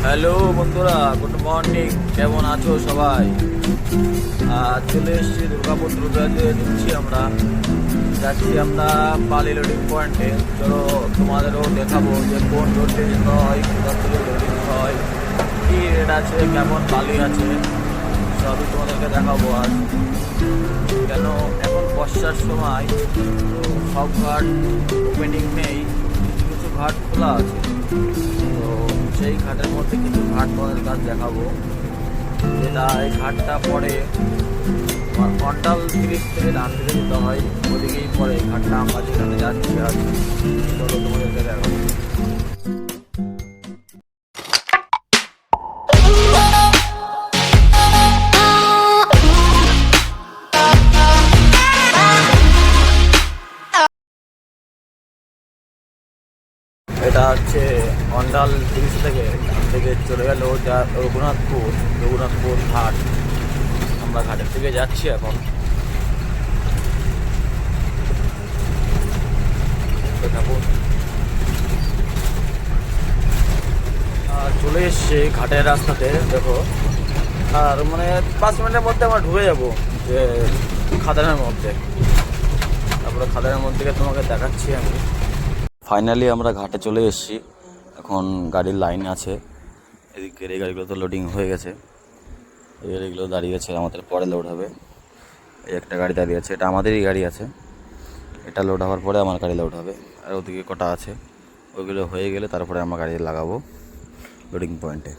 Hello বন্ধুরা, good morning. কেমন আছো সবাই? চলে এসেছি দুর্গাপুর রোডে যাচ্ছি আমরা পালি লোডিং পয়েন্টে। চলো তোমাদেরও দেখাবো যে কোন রোডে যেতে হয়, কোথা থেকে লোডিং হয়, কী রেট আছে, কেমন বালি আছে, সবই তোমাদেরকে দেখাবো। আর কেন এখন বর্ষার সময় তো সব ঘাট ওপেনিং নেই, কিছু ঘাট খোলা আছে। তো সেই ঘাটের মধ্যে কিছু ঘাট তোমাদের কাজ দেখাবো, যেটা এই ঘাটটা পরে কন্টাল ব্রিজ থেকে ডান দিকে যেতে হয়, ওদিকেই পরে এই ঘাটটা আমরা যেখানে যাচ্ছি। আর চলো তোমাদেরকে দেখাবো। এটা হচ্ছে অন্ডাল ব্রিজ থেকে ডান দিকে চলে গেল যা রঘুনাথপুর ঘাট। আমরা ঘাটের থেকে যাচ্ছি এখন। আর চলে এসছে ঘাটের রাস্তাতে, দেখো। আর মানে 5 মিনিটের মধ্যে আমরা ঢুকে যাবো যে খাদানের মধ্যে। তারপরে খাদানের মধ্যে তোমাকে দেখাচ্ছি আমি। ফাইনালি আমরা ঘাটে চলে এসেছি। এখন গাড়ির লাইন আছে, এদিকের এই গাড়িগুলো তো লোডিং হয়ে গেছে, এই গাড়িগুলো দাঁড়িয়ে আছে, আমাদের পরে লোড হবে। এই একটা গাড়ি দাঁড়িয়ে আছে, এটা আমাদেরই গাড়ি আছে। এটা লোড হওয়ার পরে আমার গাড়ি লোড হবে। আর ওদিকে কটা আছে, ওইগুলো হয়ে গেলে তারপরে আমরা গাড়ি লাগাবো লোডিং পয়েন্টে।